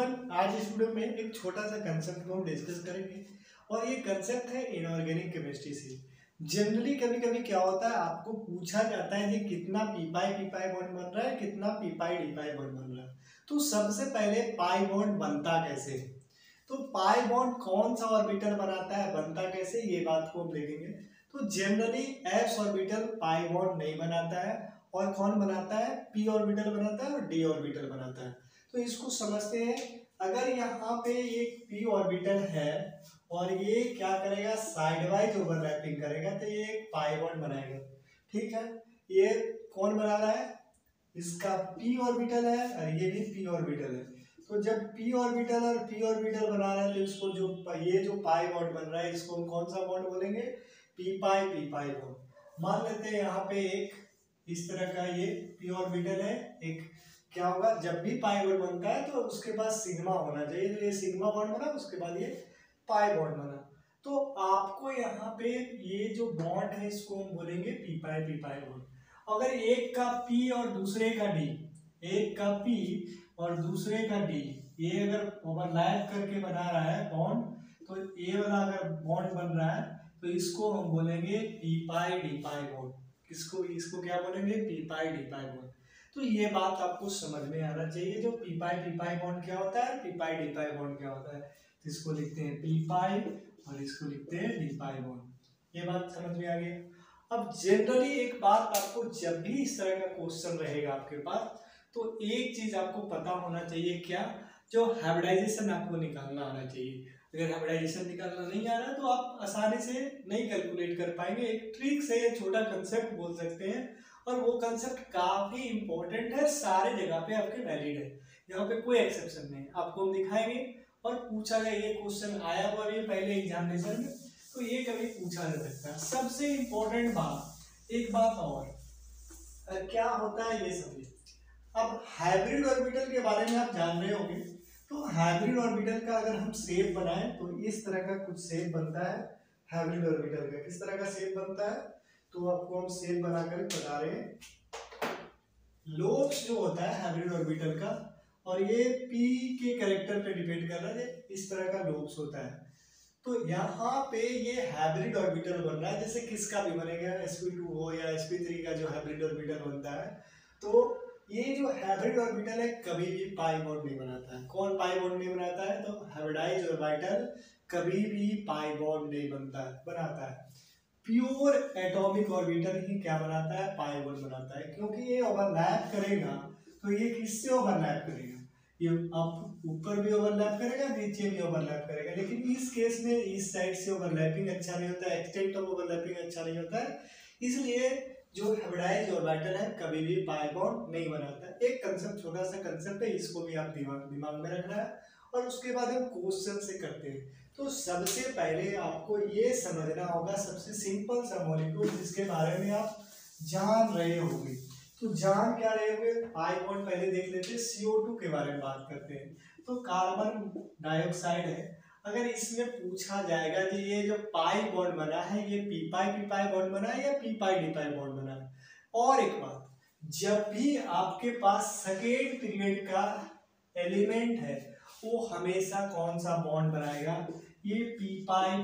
Everyone, आज इस video में एक छोटा सा कंसेप्ट को हम डिस्कस करेंगे और ये कंसेप्ट है इनऑर्गेनिक केमिस्ट्री से। जनरली कभी कभी क्या होता है, आपको पूछा जाता है कि कितना पी पाई बॉन्ड बन रहा है, कितना पी पाई डी पाई बॉन्ड बन रहा है। तो सबसे पहले पाई बॉन्ड बनता कैसे, तो पाई बॉन्ड कौन सा ऑर्बिटल बनाता है, बनता कैसे, ये बात को हम देखेंगे। तो generally S orbital pi bond नहीं बनाता है, और कौन बनाता है, पी ऑर्बिटल बनाता है और डी ऑर्बिटल बनाता है। तो इसको समझते हैं। अगर यहाँ पे एक पी ऑर्बिटल है और ये क्या करेगा, साइड वाइज ओवरलैपिंग करेगा, तो ये एक पाई बॉन्ड बनाएगा। ठीक है, ये कौन बना रहा है, इसका पी ऑर्बिटल है और ये भी पी ऑर्बिटल है। तो जब पी ऑर्बिटल और पी ऑर्बिटल बना रहा है, तो इसको जो ये जो पाई बॉन्ड बन रहा है, इसको हम कौन सा बॉन्ड बोलेंगे, पी पाई बॉन्ड। मान लेते हैं यहाँ पे एक इस तरह का ये पी ऑर्बिटल है, एक क्या होगा, जब भी पाई बॉन्ड बनता है तो उसके पास सिग्मा होना चाहिए। तो ये सिग्मा बॉन्ड बना, उसके बाद ये पाई बॉन्ड बना। तो आपको यहाँ पे ये जो बॉन्ड है इसको हम बोलेंगे पी पाई बॉन्ड। अगर एक का पी और दूसरे का डी, एक का पी और दूसरे का डी, ये अगर ओवरलैप करके बना रहा है बॉन्ड, तो ये वाला अगर बॉन्ड बन रहा है तो इसको हम बोलेंगे पी पाई डी पाई बॉन्ड। इसको क्या बोलेंगे, पी पाई डी पाई बॉन्ड। तो ये बात आपको समझ में आना चाहिए, जो पी पाई बॉन्ड क्या होता है, पी पाई डी पाई बॉन्ड क्या होता है। तो इसको लिखते हैं पी पाई और इसको लिखते हैं डी पाई बॉन्ड। ये बात समझ में आ गई। अब जनरली एक बात आपको, जब भी इस तरह का क्वेश्चन रहेगा आपके पास, तो एक चीज आपको पता होना चाहिए, क्या, जो हाइब्रिडाइजेशन आपको निकालना आना चाहिए। अगर हाइब्रिडाइजेशन निकालना नहीं आ रहा तो आप आसानी से नहीं कैलकुलेट कर पाएंगे। एक ट्रिक से छोटा कंसेप्ट बोल सकते हैं, और वो कंसेप्ट काफी इंपॉर्टेंट है, सारे जगह पे आपके वैलिड है, यहाँ पे कोई एक्सेप्शन नहीं। आपको हम दिखाएंगे और पूछा गया, ये क्वेश्चन आया हुआ भी पहले एग्जामिनेशन में, तो ये कभी पूछा जा सकता है। सबसे इंपॉर्टेंट बात, एक बात और क्या होता है ये समझिए। अब हाइब्रिड ऑर्बिटल के बारे में आप जान रहे होंगे। तो हाइब्रिड ऑर्बिटल का अगर हम शेप बनाएं तो इस तरह का कुछ शेप बनता है हाइब्रिड ऑर्बिटल का। किस तरह का शेप बनता है, तो आपको हम शेप बनाकर बता रहे हैं। लोब्स जो होता है हाइब्रिड ऑर्बिटल का, और ये पी के कैरेक्टर पे डिपेंड कर रहा है, इस तरह का लोब्स होता है। तो यहाँ पे ये हाइब्रिड ऑर्बिटल बन रहा है, जैसे किसका भी बनेगा, sp2 हो या sp3 का जो हाइब्रिड ऑर्बिटल बनता है। तो ये जो हाइब्रिड ऑर्बिटल है कभी भी पाई बॉन्ड नहीं बनाता है। कौन पाई बॉन्ड नहीं बनाता है, तो हाइब्रिडाइज्ड ऑर्बिटल कभी भी पाई बॉन्ड नहीं बनाता है। प्योर एटॉमिक ऑर्बिटल ही क्या बनाता है, पाई बॉन्ड बनाता है। क्योंकि ये ओवरलैप करेगा, तो ये किससे ओवरलैप करेगा, ये अब ऊपर भी ओवरलैप करेगा, नीचे भी ओवरलैप करेगा। लेकिन इस केस में इस साइड से ओवरलैपिंग अच्छा नहीं होता है, एक्सटेंट ऑफ ओवरलैपिंग अच्छा नहीं होता है, इसलिए जो हाइब्रिडाइज्ड ऑर्बिटल है कभी भी पाई बॉन्ड नहीं बनाता है। एक कंसेप्ट, छोटा सा कंसेप्ट है, इसको भी आप दिमाग में रखना है, और उसके बाद हम क्वेश्चन से करते हैं। तो सबसे पहले आपको ये समझना होगा, सबसे सिंपल सा मॉलिक्यूल जिसके बारे में आप जान रहे होंगे। तो जान क्या रहे होंगे, पाई बॉन्ड पहले देख लेते हैं, CO2 के बारे में बात करते हैं। तो कार्बन डाइऑक्साइड है। अगर इसमें पूछा जाएगा कि ये जो पाई बॉन्ड बना है, ये पी पाई बॉन्ड बना है या पी पाई डी पाई बॉन्ड बना है। और एक बात, जब भी आपके पास सेकेंड पीरियड का एलिमेंट है, वो हमेशा कौन सा बॉन्ड बनाएगा, ये पी पाई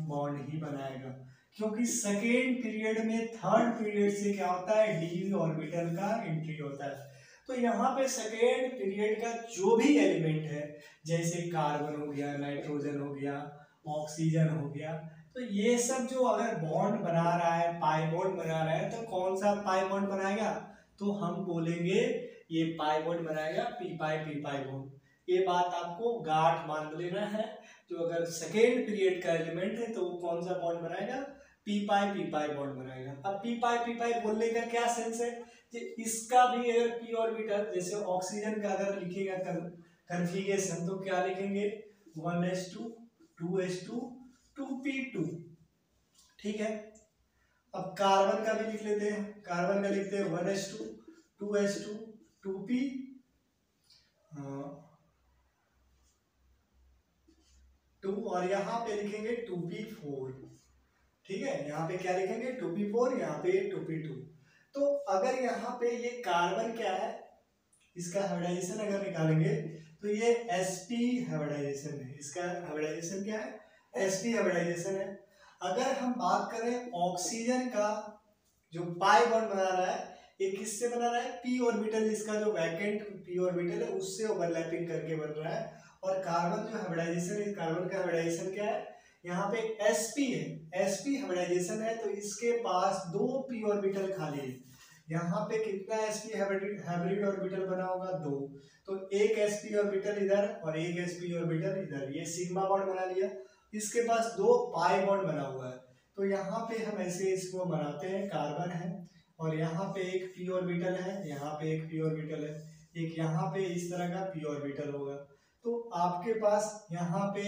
बॉन्ड ही बनाएगा। क्योंकि सेकेंड पीरियड में थर्ड पीरियड से क्या होता है, डी ऑर्बिटल का एंट्री होता है। तो यहाँ पे सेकेंड पीरियड का जो भी एलिमेंट है, जैसे कार्बन हो गया, नाइट्रोजन हो गया, ऑक्सीजन हो गया, तो ये सब जो अगर बॉन्ड बना रहा है, पाई बॉन्ड बना रहा है, तो कौन सा पाई बॉन्ड बनाएगा, तो हम बोलेंगे ये पाई बॉन्ड बनाएगा, पी पाई बॉन्ड। ये बात आपको गांठ मान लेना है। जो अगर सेकेंड पीरियड का एलिमेंट है तो वो कौन सा बॉन्ड बनाएगा, पी पाई बॉन्ड बनाएगा। अब पी पाई बोलने का क्या सेंस है, कि इसका भी अगर पी ऑर्बिटल, जैसे ऑक्सीजन का अगर लिखेगा कन्फिगरेशन, तो क्या लिखेंगे, 1s2 2s2 2p2। ठीक है, अब कार्बन का भी लिख लेते हैं, कार्बन का लिखते हैं 1s2 2s2 2p 2, और यहाँ पे लिखेंगे 2p4। ठीक है, यहाँ पे क्या लिखेंगे, 2p4, यहाँ पे 2p2। तो अगर यहाँ पे ये कार्बन क्या है, इसका हाइब्रिडाइजेशन अगर निकालेंगे तो ये sp हाइब्रिडाइजेशन है। इसका हाइब्रिडाइजेशन क्या है? sp हाइब्रिडाइजेशन है। अगर हम बात करें ऑक्सीजन का, जो पाई बॉन्ड बना रहा है, ये किससे बना रहा है? p ऑर्बिटल, इसका जो वैकेंट p ऑर्बिटल है उससे ओवरलैपिंग करके बन रहा है। और कार्बन जो हाइब्रिडाइजेशन है, कार्बन का हाइब्रिडाइजेशन क्या है? यहाँ पे sp है, sp हाइब्रिडाइजेशन है, तो इसके पास 2 p ऑर्बिटल खाली है। यहाँ पे कितना sp हाइब्रिड ऑर्बिटल बना होगा? 2। तो एक sp ऑर्बिटल इधर और एक sp ऑर्बिटल इधर, ये सिग्मा बॉन्ड बना लिया। इसके पास 2 पाई बॉन्ड बना हुआ है। तो यहाँ पे हम ऐसे इसको बनाते हैं, कार्बन है और यहाँ पे एक p ऑर्बिटल है, यहाँ पे एक p ऑर्बिटल है, एक यहाँ पे इस तरह का p ऑर्बिटल होगा। तो आपके पास यहाँ पे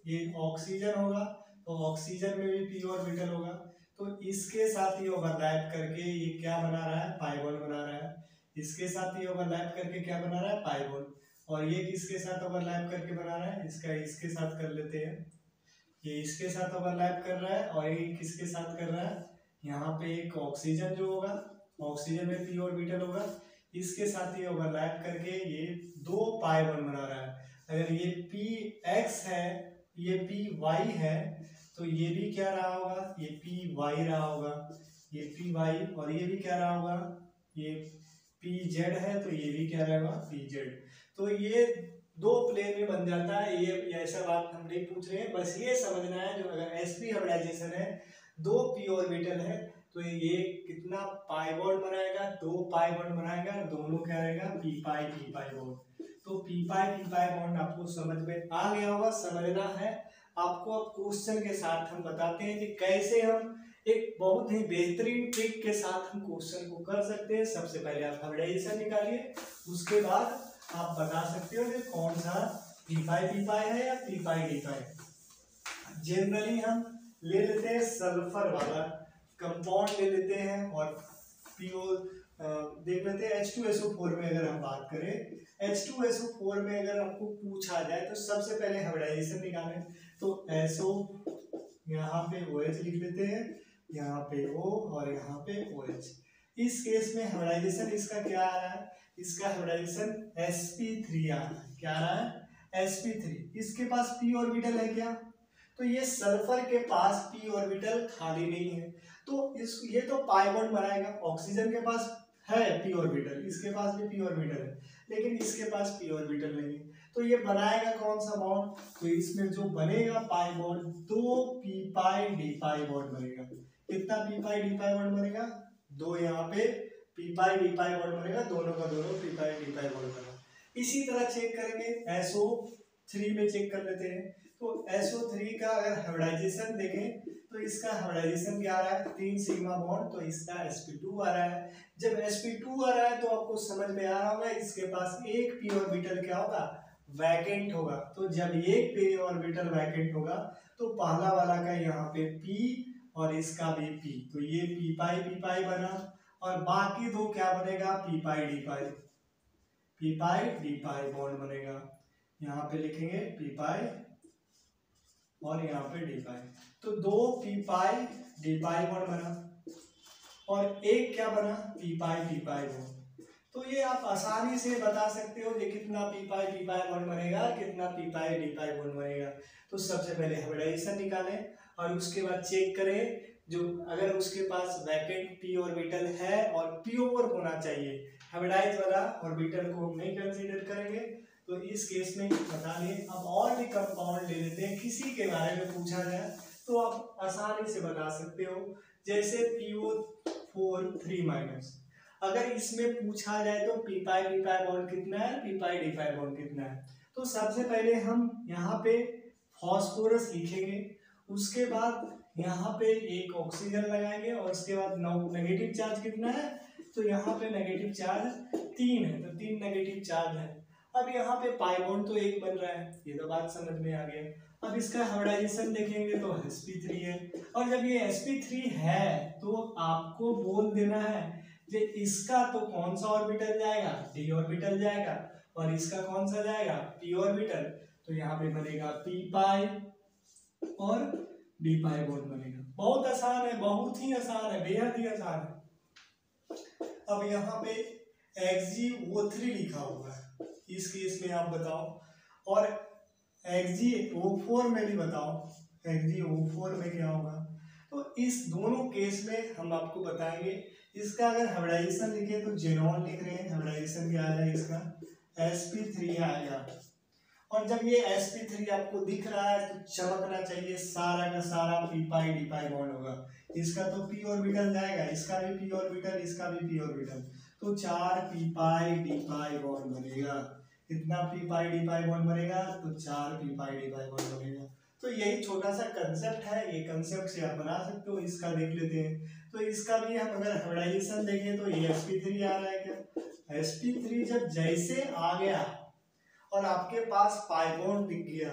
ये ऑक्सीजन होगा, तो ऑक्सीजन में भी p ऑर्बिटल होगा। तो इसके साथ ये ओवरलैप करके ये क्या बना रहा है? पाई बॉन्ड बना रहा है। इसके साथ ये ओवरलैप करके क्या बना रहा है? Pi bond. और ये किसके साथ ओवरलैप करके बना रहा है? इसका इसके साथ कर लेते हैं, ये इसके साथ ओवरलैप कर रहा है और ये किसके साथ कर रहा है? यहाँ पे एक ऑक्सीजन जो होगा, ऑक्सीजन में p ऑर्बिटल होगा, इसके साथ ये ओवरलैप करके ये 2 पाई बॉन्ड बना रहा है। अगर ये px है, ये py है, तो ये भी क्या रहा होगा? ये py रहा होगा, ये py, और ये भी क्या रहा होगा? ये pz है, तो ये भी क्या रहेगा? pz। तो ये 2 प्लेन में बन जाता है। ये ऐसा बात हम नहीं पूछ रहे हैं, बस ये समझना है, जो अगर sp हाइब्रिडाइजेशन है, 2 p ऑर्बिटल है, तो ये कितना पाई बॉन्ड बनाएगा? 2 पाई बॉन्ड बनाएगा, दोनों क्या रहेगा? p pi bond. तो p पाई बॉन्ड आपको समझ में आ गया होगा, समझना है आपको। अब क्वेश्चन के साथ हम बताते हैं कि कैसे हम एक बहुत ही बेहतरीन ट्रिक के साथ हम क्वेश्चन को कर सकते हैं। सबसे पहले आप हाइब्रिडाइजेशन निकालिए, उसके बाद आप बता सकते हो कि कौन सा p पाई है या p पाई। जनरली हम ले लेते हैं सल्फर वाला कंपाउंड ले लेते हैं और पीओ देख लेते हैं। H2SO4 में अगर हम बात करें, H2SO4 में अगर आपको पूछा जाए तो सबसे पहले हाइब्रिडाइजेशन निकालें, तो SO यहाँ पे OH लिख लेते हैं, यहाँ पे O और यहाँ पे OH। इस केस में हाइब्रिडाइजेशन इसका क्या आ रहा है? इसका हाइब्रिडाइजेशन sp3 आ रहा है। क्या आ रहा है? sp3। इसके पास p ऑर्बिटल है क्या? तो ये सल्फर के पास p ऑर्बिटल खाली नहीं है, तो ये तो पाई बॉन्ड बनाएगा। ऑक्सीजन के पास है p ऑर्बिटल, इसके पास भी p ऑर्बिटल है, लेकिन इसके पास p ऑर्बिटल नहीं है, तो ये बनाएगा कौन सा बॉन्ड? तो इसमें जो बनेगा पाई बॉन्ड, 2 p पाई d पाई बॉन्ड बनेगा। कितना p पाई d पाई बॉन्ड बनेगा? 2 यहाँ पे p पाई d पाई बॉन्ड बनेगा, दोनों का दोनों p पाई d पाई बॉन्ड बनेगा। इसी तरह चेक करेंगे, SO3 में चेक कर लेते हैं। तो SO3 का अगर हाइब्रिडाइजेशन देखें तो इसका हाइब्रिडाइजेशन क्या आ रहा है? 3 सिग्मा बॉन्ड, तो इसका sp2 आ रहा है। जब sp2 आ रहा है तो आपको समझ में आ रहा होगा इसके पास एक p ऑर्बिटल क्या होगा? वैकेंट होगा। तो जब एक p ऑर्बिटल वैकेंट होगा तो पहला वाला का यहाँ पे p और इसका भी p, तो ये p पाई बना, और बाकी दो क्या बनेगा? p पाई d पाई बॉन्ड बनेगा। यहाँ पे लिखेंगे p पाई और यहाँ पे d पाई, तो 2 p पाई d पाई बॉन्ड बना और एक क्या बना? p पाई d पाई बॉन्ड। तो ये आप आसानी से बता सकते हो कि कितना p पाई d पाई बॉन्ड बनेगा, कितना p पाई d पाई बॉन्ड बनेगा। तो सबसे पहले हाइब्रिडाइजेशन निकालें और उसके बाद चेक करें, जो अगर उसके पास वैकेंट p ऑर्बिटल है और प्योर होना चाहिए, हाइब्रिडाइज वाला ऑर्बिटल को हम नहीं कंसीडर करेंगे, तो इस केस में बता लिए। अब और भी कंपाउंड ले लेते हैं, किसी के बारे में पूछा जाए तो आप आसानी से बता सकते हो, जैसे PO4 3-, अगर इसमें पूछा जाए तो p पाई d पाई बॉन्ड कितना है, p पाई d पाई बॉन्ड कितना है। तो सबसे पहले हम यहाँ पे फॉस्फोरस लिखेंगे, उसके बाद यहाँ पे एक ऑक्सीजन लगाएंगे और उसके बाद नेगेटिव चार्ज कितना है? तो यहाँ पे नेगेटिव चार्ज 3 है, तो 3 नेगेटिव चार्ज है। अब यहाँ पे पाई बॉन्ड तो एक बन रहा है, ये तो बात समझ में आ गया। अब इसका हाइब्रिडाइजेशन देखेंगे तो sp3 है, और जब ये sp3 है तो आपको बोल देना है कि इसका तो कौन सा ऑर्बिटल जाएगा? d ऑर्बिटल जाएगा, और इसका कौन सा जाएगा? p orbital. तो यहाँ पे बनेगा p पाई और d पाई बॉन्ड बनेगा। बहुत आसान है, बहुत ही आसान है, बेहद ही आसान है। अब यहाँ पे XgO3 लिखा हुआ है, इस केस में आप बताओ। और XgO4 में भी बताओ, XgO4 में क्या होगा। तो इस दोनों केस में हम आपको बताएंगे। इसका अगर हाइब्रिडाइजेशन लिखे तो जेनॉन लिख रहे हैं, हाइब्रिडाइजेशन क्या आ रहा है इसका sp3 आएगा। और जब ये sp3 आपको दिख रहा है तो चमकना चाहिए, सारा का सारा पी पाई डी पाई बॉन्ड होगा। इसका तो p ऑर्बिटल जाएगा, इसका भी p ऑर्बिटल, इसका भी p ऑर्बिटल, तो 4 पी पाई डी पाई बॉन्ड बनेगा। कितना पी पाई डी पाई बॉन्ड बनेगा, तो 4 पी पाई डी पाई बॉन्ड बनेगा। तो यही छोटा सा कंसेप्ट है, ये कंसेप्ट से आप बना सकते हो। इसका देख लेते हैं, तो इसका भी हम अगर हाइब्रिडाइजेशन देखें तो ये sp3 आ रहा है क्या। sp3 जब जैसे आ गया और आपके पास पाई बॉन्ड दिख गया,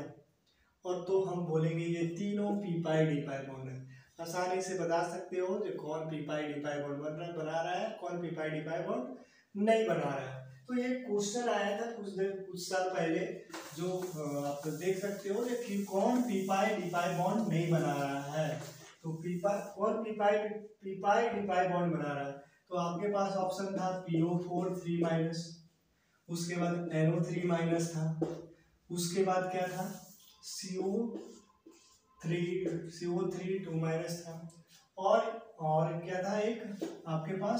और तो हम बोलेंगे ये तीनों पी पाई डी पाई बॉन्ड है। आसानी से बता सकते हो जो कौन पी पाई डी पाई बॉन्ड बना रहा है, कौन पी पाई डी पाई बॉन्ड नहीं बना रहा है। तो ये क्वेश्चन आया था कुछ साल पहले, जो आप देख सकते हो कि कौन पी पाई डी पाई बॉन्ड नहीं बना रहा है। तो कौन पी पाई डी पाई बॉन्ड बना रहा है, तो आपके पास ऑप्शन था PO4 3-, उसके बाद NO3- था, उसके बाद क्या था CO3 2- था, और क्या था एक आपके पास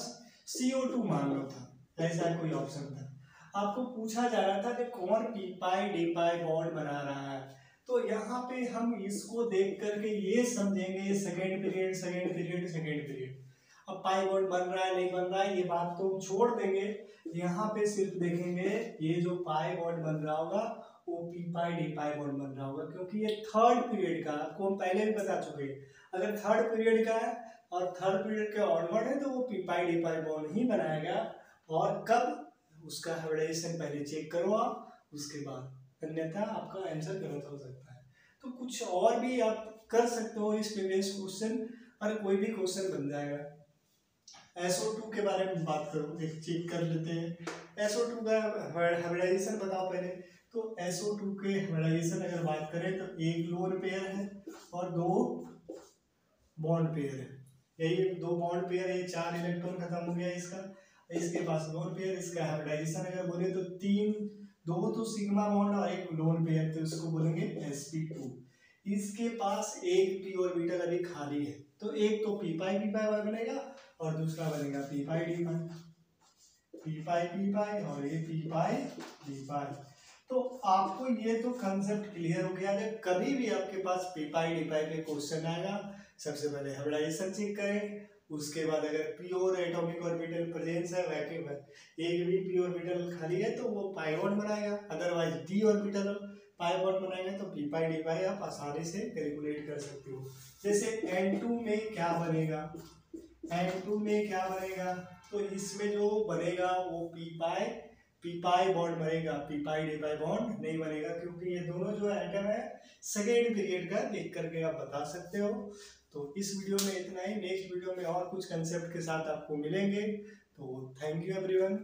CO2 मान लो था, ऐसा कोई ऑप्शन था। आपको पूछा जा रहा था कि कौन पी पाई डी पाई बॉन्ड बना रहा है। तो यहाँ पे हम इसको देख करके ये समझेंगे सेकेंड पीरियड। अब पाई बॉन्ड बन रहा है नहीं बन रहा है ये बात तो हम छोड़ देंगे, यहाँ पे सिर्फ देखेंगे ये जो पाई बॉन्ड बन रहा होगा वो पी पाई डी पाई बॉन्ड बन रहा होगा, क्योंकि ये थर्ड पीरियड का, आपको हम पहले भी बता चुके हैं। अगर थर्ड पीरियड का है और थर्ड पीरियड के ऑनवर्ड है तो वो पी पाई डी पाई बॉन्ड ही बनाएगा। और कब, उसका हाइब्रिडाइजेशन पहले चेक करो आप, उसके बाद, अन्यथा आपका आंसर गलत हो सकता है। तो कुछ और भी आप कर सकते हो इस प्रीवियस क्वेश्चन, और कोई भी क्वेश्चन बन जाएगा। SO2 के बारे में बात करो, एक चेक कर लेते हैं। SO2 का हाइब्रिडाइजेशन बताओ पहले। तो SO2 के हाइब्रिडाइजेशन अगर बात करें तो एक लोन पेयर है और 2 बॉन्ड पेयर है। यही 2 बॉन्ड पेयर, ये 4 इलेक्ट्रॉन खत्म हो गया इसका, इसके पास लोन पेयर। इसका हाइब्रिडाइजेशन अगर बोले तो 2 तो सिग्मा बॉन्ड और 1 लोन पेयर, तो इसको बोलेंगे sp2। इसके पास एक p ऑर्बिटल अभी खाली है, तो एक तो पी पाई बनेगा और दूसरा बनेगा पी पाई और ये पी पाई डी पाई। तो आपको ये तो कंसेप्ट क्लियर हो गया है। कभी भी आपके पास पी पाई डी पाई पे क्वेश्चन आएगा, सबसे पहले हाइब्रिडाइजेशन चेक करें, उसके बाद अगर प्योर एटॉमिक ऑर्बिटल प्रेजेंस है, वैक्यूम है, एक भी p ऑर्बिटल खाली है तो वो पाई बॉन्ड बनाएगा, otherwise d orbital pi bond बनाएगा तो पी पाई डी पाई आप आसानी से कैलकुलेट कर सकते हो। जैसे N2 में क्या बनेगा, तो इसमें जो बनेगा वो पी पाई बॉन्ड बनेगा, पी पाई डी पाई बॉन्ड नहीं बनेगा, क्योंकि ये दोनों जो एटम है सेकेंड पीरियड का देख करके आप बता सकते हो। तो इस वीडियो में इतना ही, नेक्स्ट वीडियो में और कुछ कंसेप्ट के साथ आपको मिलेंगे। तो थैंक यू एवरीवन।